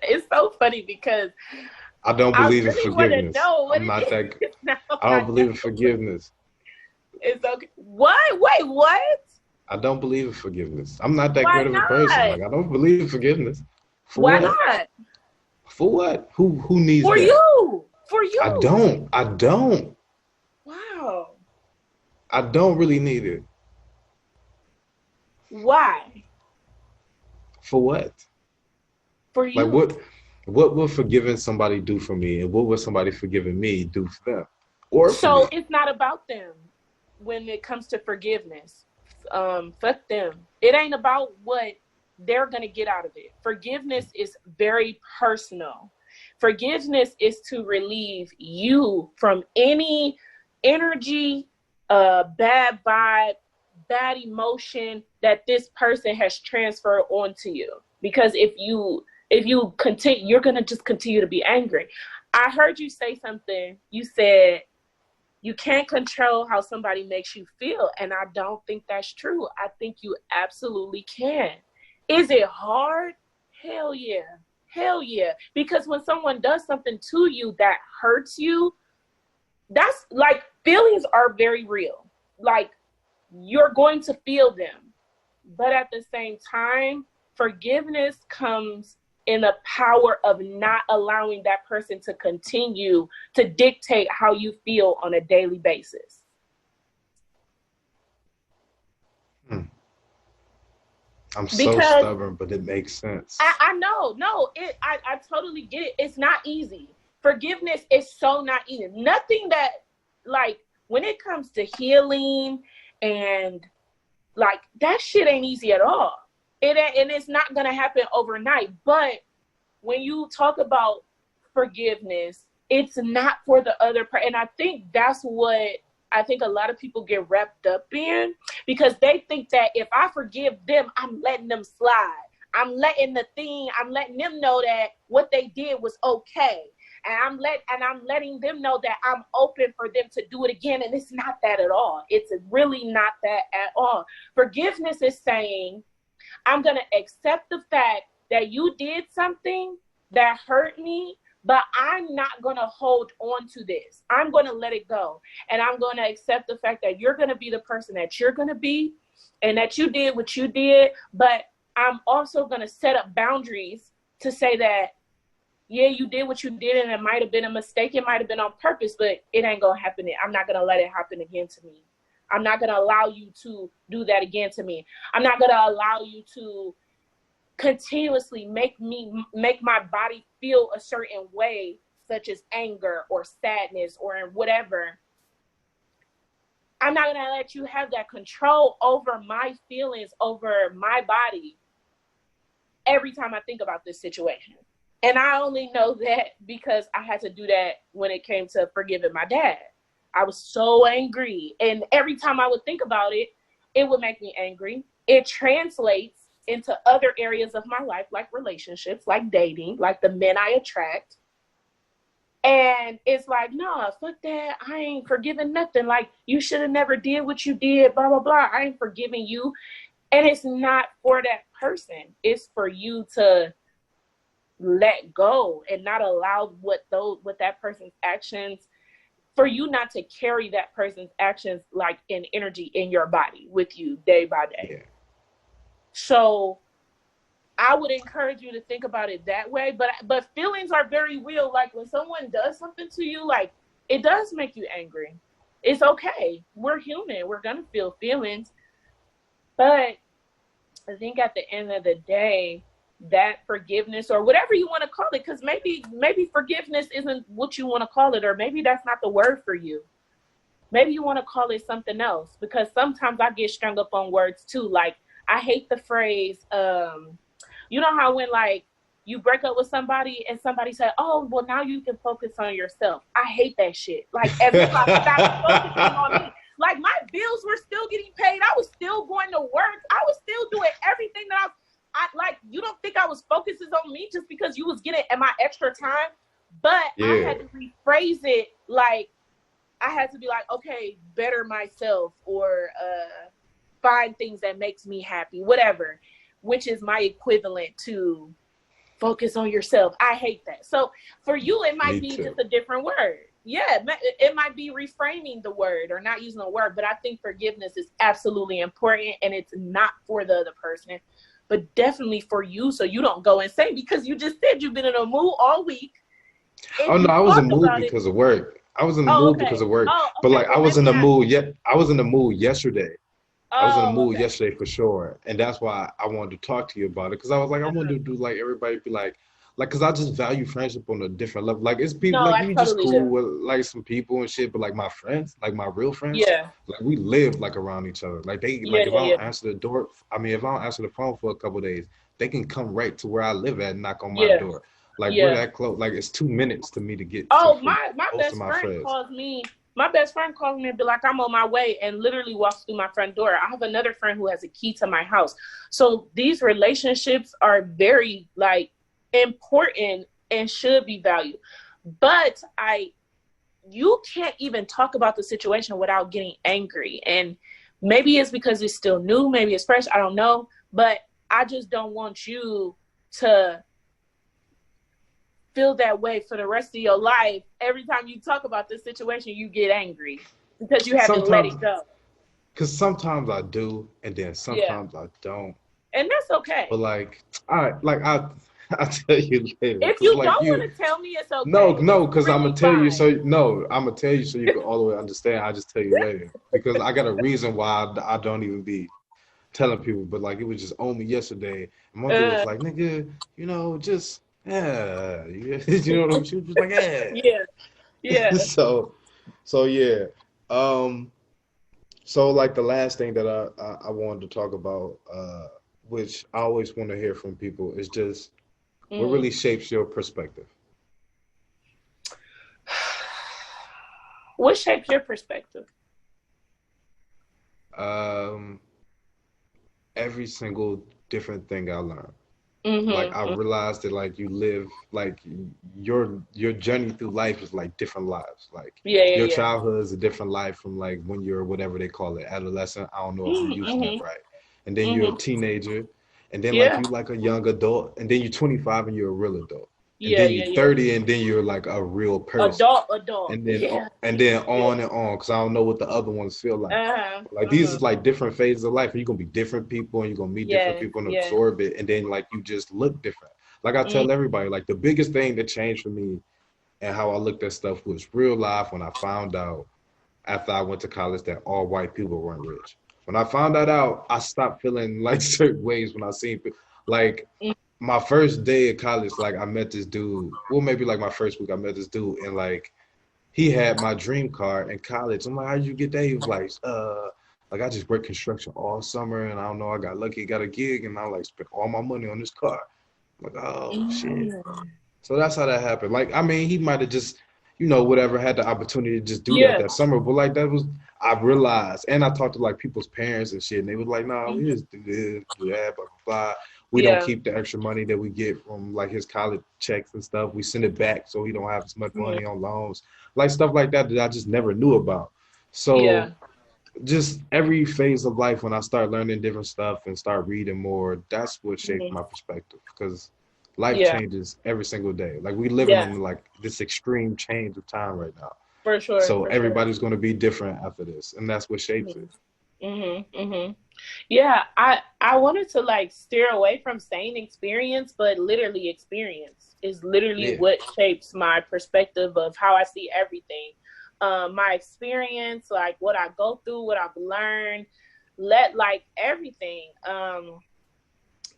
it's so funny because I don't I believe in really want to forgiveness. know what I'm it not that. is now. I I don't believe in know. forgiveness. It's okay. What? Wait, what? I don't believe in forgiveness. I'm not that Why great of a person. not? Like I don't believe in forgiveness. For Why what? not? For what? Who needs For that? you. For I you. don't. I don't. Wow. I don't really need it. Why? For what? For Like you. what? What would forgiving somebody do for me, and what would somebody forgiving me do for them or for So me? it's not about them when it comes to forgiveness. Fuck them. It ain't about what they're gonna get out of it. Forgiveness is very personal. Forgiveness is to relieve you from any energy, bad vibe, bad emotion that this person has transferred onto you. Because if you continue, you're gonna just continue to be angry. I heard you say something. You said you can't control how somebody makes you feel. And I don't think that's true. I think you absolutely can. Is it hard? Hell yeah. Hell yeah. Because when someone does something to you that hurts you, that's like feelings are very real. Like you're going to feel them. But at the same time, forgiveness comes in the power of not allowing that person to continue to dictate how you feel on a daily basis. Hmm. I'm so Because stubborn, but it makes sense. I know, no, I totally get it. It's not easy. Forgiveness is so not easy. Nothing that, like, when it comes to healing and like that shit ain't easy at all. And it's not gonna happen overnight. But when you talk about forgiveness, it's not for the other person. And I think that's what I think a lot of people get wrapped up in, because they think that if I forgive them, I'm letting them slide. I'm letting them know that what they did was okay. And I'm letting them know that I'm open for them to do it again. And it's not that at all. It's really not that at all. Forgiveness is saying, I'm going to accept the fact that you did something that hurt me, but I'm not going to hold on to this. I'm going to let it go. And I'm going to accept the fact that you're going to be the person that you're going to be, and that you did what you did. But I'm also going to set up boundaries to say that, yeah, you did what you did, and it might have been a mistake. It might have been on purpose, but it ain't going to happen. I'm not going to let it happen again to me. I'm not going to allow you to do that again to me. I'm not going to allow you to continuously make my body feel a certain way, such as anger or sadness or whatever. I'm not going to let you have that control over my feelings, over my body every time I think about this situation. And I only know that because I had to do that when it came to forgiving my dad. I was so angry. And every time I would think about it, it would make me angry. It translates into other areas of my life, like relationships, like dating, like the men I attract. And it's like, no, fuck that. I ain't forgiving nothing. Like, you should have never did what you did, blah, blah, blah. I ain't forgiving you. And it's not for that person. It's for you to let go and not allow what that person's actions, for you not to carry that person's actions like in energy in your body with you day by day. Yeah. So I would encourage you to think about it that way. But feelings are very real. Like when someone does something to you, like it does make you angry. It's okay. We're human. We're gonna feel feelings. But I think at the end of the day, that forgiveness, or whatever you want to call it, because maybe forgiveness isn't what you want to call it, or maybe that's not the word for you. Maybe you want to call it something else, because sometimes I get strung up on words too. Like, I hate the phrase, you know how when like you break up with somebody and somebody said, oh, well, now you can focus on yourself. I hate that shit. Like, as if I stopped focusing on me. Like, my bills were still getting paid. I was still going to work. I was still doing everything that I like. You don't think I was focusing on me just because you was getting my extra time? But yeah. I had to rephrase it. Like, I had to be like, okay, better myself, or find things that makes me happy, whatever, which is my equivalent to focus on yourself. I hate that. So for you, it might be just a different word. Yeah, it might be reframing the word or not using the word, but I think forgiveness is absolutely important, and it's not for the other person, but definitely for you, so you don't go insane, because you just said you've been in a mood all week. Oh no, I was in the mood because of work. I was in the mood because of work. But like, I was in the mood. I was in the mood yesterday. I was in the mood yesterday for sure, and that's why I wanted to talk to you about it, because I was like, I wanted to do like everybody be like like, cause I just value friendship on a different level. Like, it's people No, like I you just totally cool do. with like some people and shit, but like my friends, like my real friends, Yeah, like we live like around each other. Like they yeah, like if yeah, I don't yeah, answer the door, I mean if I don't answer the phone for a couple of days, they can come right to where I live at and knock on my yeah, door. Like we're yeah. that close. Like it's 2 minutes to me to get to Oh, from my most of best my friend friends. calls me. My best friend calls me and be like, I'm on my way, and literally walks through my front door. I have another friend who has a key to my house. So these relationships are very like important and should be valued. But you can't even talk about the situation without getting angry. And maybe it's because it's still new, maybe it's fresh, I don't know. But I just don't want you to feel that way for the rest of your life. Every time you talk about this situation, you get angry because you haven't let Sometimes, it go. cause sometimes I do, and then Yeah. sometimes I don't. And that's But okay. like, I tell you later, If cause you like don't want you. to tell me, it's No, okay. It's no, because I'm gonna really tell you fine. so no, I'm gonna tell you so you can all the way understand. I just tell you later because I got a reason why I don't even be telling people. But like it was just on me yesterday, and my girl was Uh, like, "Nigga, just you know what I'm." She was just like, "Yeah." yeah, yeah. So, so yeah. Um, so like the last thing that I wanted to talk about, which I always want to hear from people, is just what Mm. really shapes your perspective. What shapes your perspective? Um, every single different thing I learned. Like I Mm-hmm. realized that like you live like your journey through life is like different lives. Like Yeah, your yeah, childhood is a different life from like when you're whatever they call it, adolescent. I don't know yeah. if I'm using that Mm-hmm. right. And then you're a Mm-hmm. teenager, and then like Yeah, you like a young adult, and then you're 25 and you're a real adult. And yeah, then yeah, you're yeah. 30 and then you're like a real person. Adult. Yeah, And then yeah. on and on because I don't know what the other ones feel like. Uh-huh. Like these Uh-huh. is like different phases of life. And you're gonna be different people and you're gonna meet different Yes, people and yes. absorb it. And then like you just look different. Like I Mm, tell everybody, like the biggest thing that changed for me and how I looked at stuff was real life when I found out after I went to college that all white people weren't rich. When I found that out, I stopped feeling like certain ways when I seen people. Like mm, my first day at college, like I met this dude. Well, maybe like my first week, I met this dude, and like he had my dream car in college. I'm like, how'd you get that? He was like I just worked construction all summer, and I don't know, I got lucky, got a gig, and I like spent all my money on this car. I'm like, oh shit. mm. So that's how that happened. Like, I mean, he might have just, whatever, had the opportunity to just do that Yeah. that summer. But like that was, I realized, and I talked to like people's parents and shit, and they was like, nah, we Mhm. just do this, do that, blah blah blah. We don't Yeah. keep the extra money that we get from like his college checks and stuff. We send it back so he don't have as much Mhm. money on loans, like stuff like that that I just never knew about. Yeah. So just every phase of life when I start learning different stuff and start reading more, that's what shaped Mhm. my perspective because life Yeah. changes every single day. Like we living Yeah. in like this extreme change of time right now. For sure. So For sure. everybody's going to be different after this, and that's what shapes it. Mhm. Mhm. Mhm. Yeah. I wanted to like steer away from saying experience, but literally experience is literally Yeah. what shapes my perspective of how I see everything. My experience, like what I go through, what I've learned, let like everything.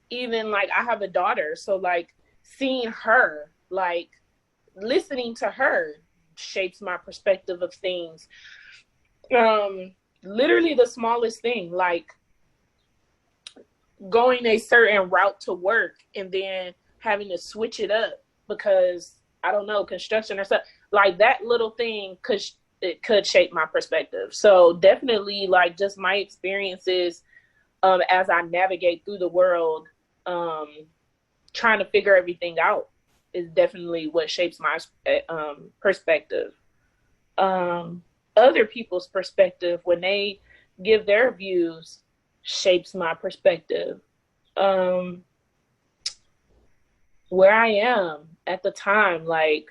Even like I have a daughter, so like seeing her, like listening to her shapes my perspective of things. Literally the smallest thing, like going a certain route to work and then having to switch it up because I don't know, construction or something like that little thing could it could shape my perspective. So definitely like just my experiences as I navigate through the world, um, trying to figure everything out is definitely what shapes my perspective. Other people's perspective when they give their views shapes my perspective. Um, where I am at the time, like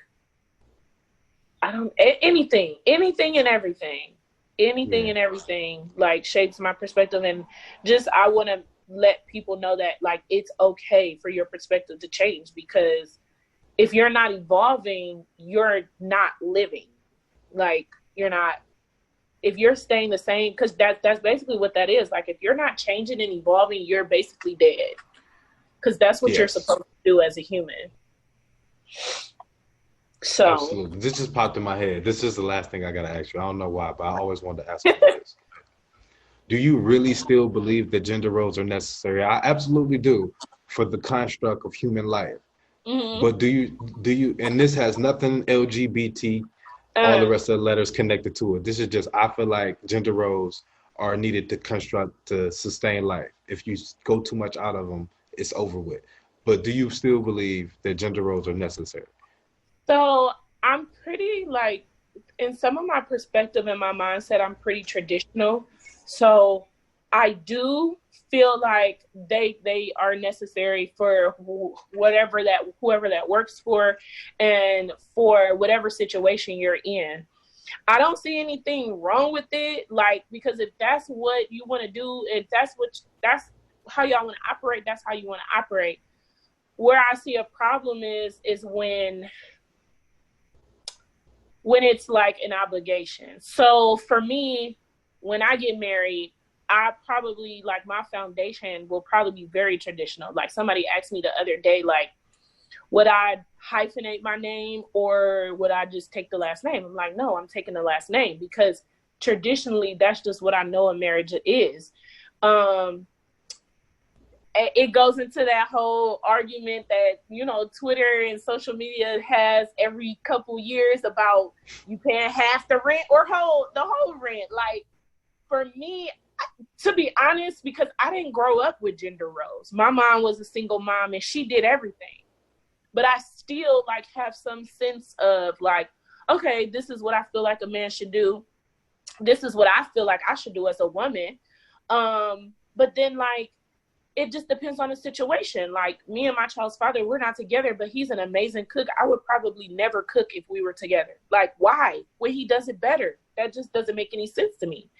I don't anything and everything, anything Yeah. and everything, like shapes my perspective, and just I want to let people know that like it's okay for your perspective to change because if you're not evolving, you're not living. Like you're not if you're staying the same because that's basically what that is. Like if you're not changing and evolving, you're basically dead because that's what you're Yes. supposed to do as a human. So Absolutely. This just popped in my head. This is the last thing I gotta ask you. I don't know why, but I always wanted to ask about this. Do you really still believe that gender roles are necessary? I absolutely do for the construct of human life. mhm. But do you and this has nothing LGBT, all the uh, rest of the letters connected to it. This is just I feel like gender roles are needed to construct to sustain life. If you go too much out of them, it's over with. But do you still believe that gender roles are necessary? so I'm pretty like in some of my perspective and my mindset, I'm pretty traditional. So I do feel like they are necessary for whatever that whoever that works for, and for whatever situation you're in. I don't see anything wrong with it, like because if that's what you want to do, if that's how y'all want to operate, that's how you want to operate. Where I see a problem is when it's like an obligation. So for me, when I get married, I probably like my foundation will probably be very traditional. Like somebody asked me the other day, like, would I hyphenate my name or would I just take the last name? I'm like, no, I'm taking the last name because traditionally that's just what I know a marriage is. Um, it goes into that whole argument that Twitter and social media has every couple years about you paying half the rent or the whole rent. Like for me, to be honest, because I didn't grow up with gender roles. My mom was a single mom and she did everything, but I still like have some sense of like, okay, this is what I feel like a man should do. This is what I feel like I should do as a woman. But then like it just depends on the situation. Like me and my child's father, we're not together, but he's an amazing cook. I would probably never cook if we were together. Like why? When he does it better. That just doesn't make any sense to me.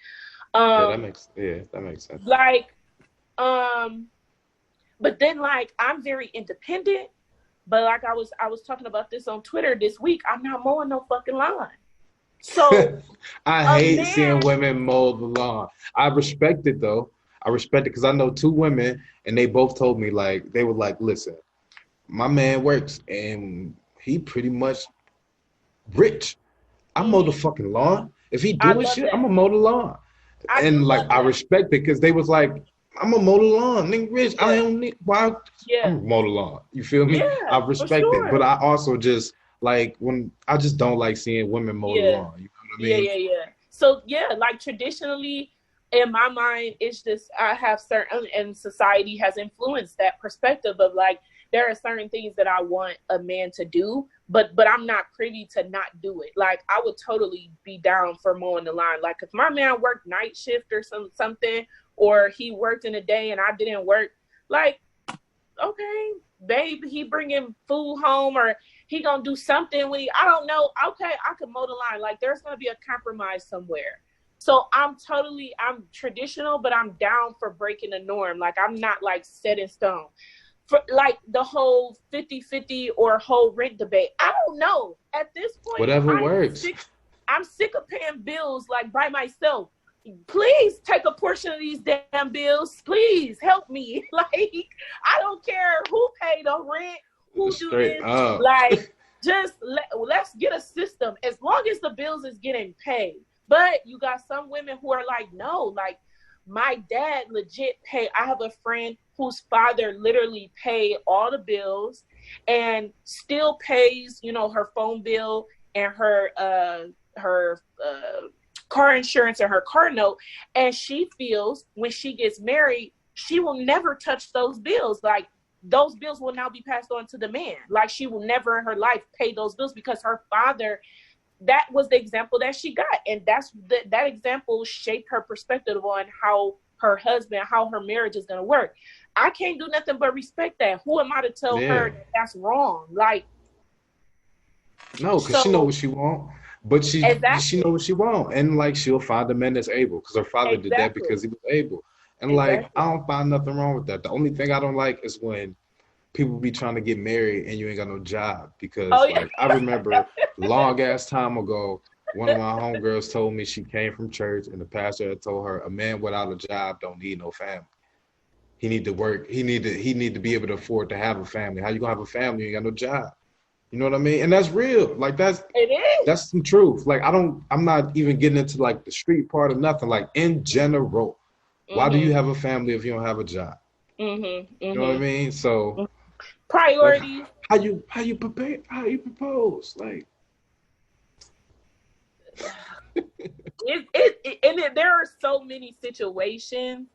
Yeah, Um, that makes sense. like, um, but then like I'm very independent. But like I was talking about this on Twitter this week. I'm not mowing no fucking lawn. So I a hate seeing man, women mow the lawn. I respect it though. I respect it because I know two women and they both told me like they were like, listen, my man works and he pretty much rich. I mow the mhm, fucking lawn. If he I doing love shit, I'm that. gonna mow the lawn. I do And like love I that. respect it because they was like, I'm gonna mow the lawn, nigga rich. I Yeah, don't need why I'm yeah, gonna mow the lawn. You feel me? I yeah, for respect it. But sure. I also just like when I just don't like seeing women mow the Yeah, lawn. You know what I yeah, mean? yeah, yeah. So yeah, like traditionally in my mind, it's just I have certain and society has influenced that perspective of like there are certain things that I want a man to do, but I'm not privy to not do it. Like I would totally be down for mowing the line. Like if my man worked night shift or something, or he worked in the day and I didn't work, like okay, babe, he bringing food home or he gonna do something when I don't know. Okay, I could mow the line. Like there's gonna be a compromise somewhere. So I'm traditional, but I'm down for breaking the norm. Like I'm not like set in stone. For like the whole 50-50 or whole rent debate. I don't know. At this point, Whatever works. I'm sick of paying bills like by myself. Please take a portion of these damn bills. Please help me. Like, I don't care who paid the rent, who do Straight this. up. Like, just let's get a system as long as the bills is getting paid. But you got some women who are like, no, like my dad legit pay. I have a friend whose father literally paid all the bills and still pays, her phone bill and her car insurance and her car note. And she feels when she gets married, she will never touch those bills. Like those bills will now be passed on to the man. Like she will never in her life pay those bills because her father, that was the example that she got. And that example shaped her perspective on how her husband, how her marriage is going to work. I can't do nothing but respect that. Who am I to tell Yeah. her that that's wrong? Like, No, because she know so what she want. But she know exactly, what she want. And like she'll find a man that's able. Because her father did that exactly, because he was able. And like exactly. I don't find nothing wrong with that. The only thing I don't like is when people be trying to get married and you ain't got no job. Oh Because yeah. like I remember long ass time ago, one of my homegirls told me she came from church and the pastor had told her a man without a job don't need no family. He need to work. He need to be able to afford to have a family. How you gonna have a family? You ain't got no job. You know what I mean? And that's real. Like It is. that's some truth. Like I'm not even getting into like the street part of nothing. Like in general, why do you Mhm. have a family if you don't have a job? Mhm. You know what I Mhm. mean? So like Priorities. how you propose? Like There are so many situations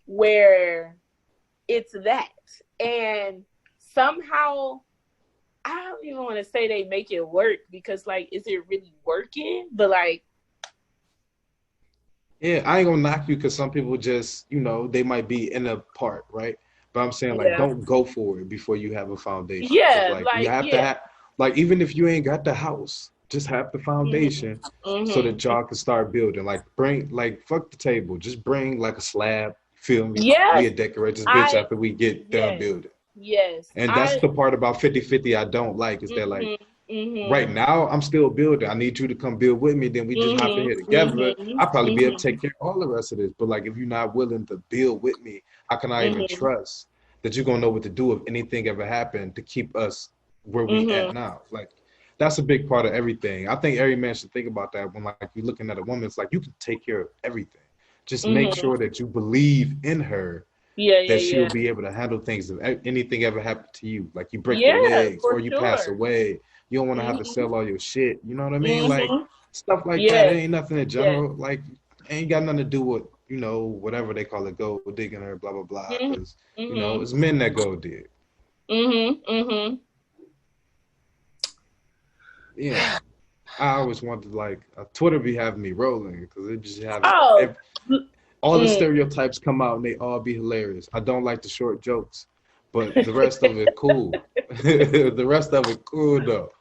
where it's that, and somehow I don't even want to say they make it work, because like, is it really working? But like, yeah, I ain't gonna knock you because some people just, you know, they might be in a part, right? But I'm saying like yeah, don't go for it before you have a foundation. Because yeah, like you like have to yeah. have like even if you ain't got the house, just have the Mhm. foundation so Mhm. that y'all can start building. Like bring like fuck the table. Just bring like a slab, feel me? Yes, We'll decorate this bitch I after we get done yes, building. yes, And that's I. the part about 50-50 I don't like is that like Mhm. right Mhm. now I'm still building. I need you to come build with me. Then we just hop in Mhm. here together. Mhm. I'll probably be able to Mhm. take care of all the rest of this. But like if you're not willing to build with me, how can I even Mhm. trust that you're gonna know what to do if anything ever happened to keep us where we at Mhm. now? Like that's a big part of everything. I think every man should think about that when like you're looking at a woman. It's like you can take care of everything. Just make Mhm. sure that you believe in her Yeah, that yeah, she'll yeah. be able to handle things if anything ever happened to you, like you break your Yeah, legs or for you pass sure. away, you don't want to have to Mhm. sell all your shit. You know what I mean? Like Mhm. stuff like that. It Yes. ain't nothing in Yes. general. Like ain't got nothing to do with whatever they call it, gold digging or blah blah blah. Mhm. Because Mhm. it's men that go dig. Mhm. Mhm. Yeah, I always wanted like Twitter be having me rolling because it just have Oh. all the Mm. stereotypes come out and they all be hilarious. I don't like the short jokes, but the rest of it cool. The rest of it cool though.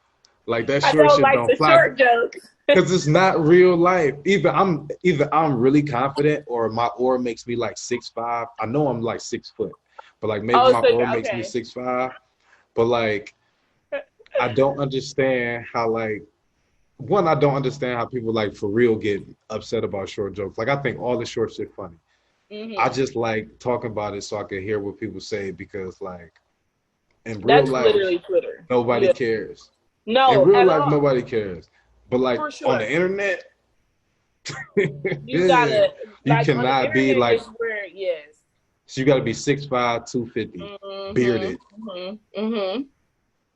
Like that I short don't shit like don't the fly short jokes. because it's not real life. Either I'm really confident or my aura makes me like 6'5". I know I'm like 6 foot, but like maybe Oh, my so aura makes me okay. 6'5". But like I don't understand how like one, I don't understand how people like for real get upset about short jokes. Like I think all the short shit funny. I Mhm. just like talking about it so I can hear what people say because like in real That's life literally Twitter. nobody Yeah. cares. In No, real at life all. nobody cares. But like For on the sure. internet, You gotta, you like, on the cannot be internet like is where, yes. so you got to be 6'5", 250, Mhm. bearded. Mhm. Mhm.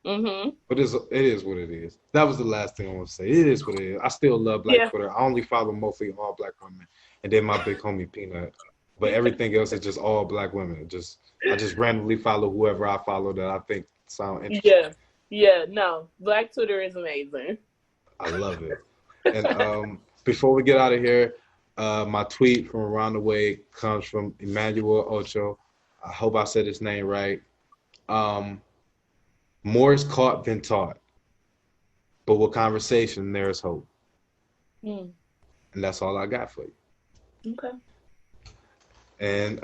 Mhm. But it is what it is. That was the last thing I want to say. It is what it is. I still love Black Yeah. Twitter. I only follow mostly all Black women, and then my big homie Peanut. But everything else is just all Black women. I just randomly follow whoever I follow that I think sound interesting. Yeah. Yeah. No. Black Twitter is amazing. I love it. And before we get out of here, my tweet from around the way comes from Emmanuel Ocho. I hope I said his name right. Um, More is caught than taught, but with conversation, there is hope. Mm. And that's all I got for you. Okay. And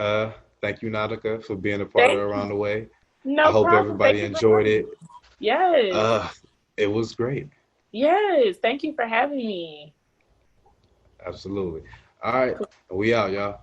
thank you, Nautica, for being a part of Thank you. Around the Way. I No hope problem. everybody Thank you for enjoyed having it. me. Yes. Uh, it was great. Yes. Thank you for having me. Absolutely. All right. We out, y'all.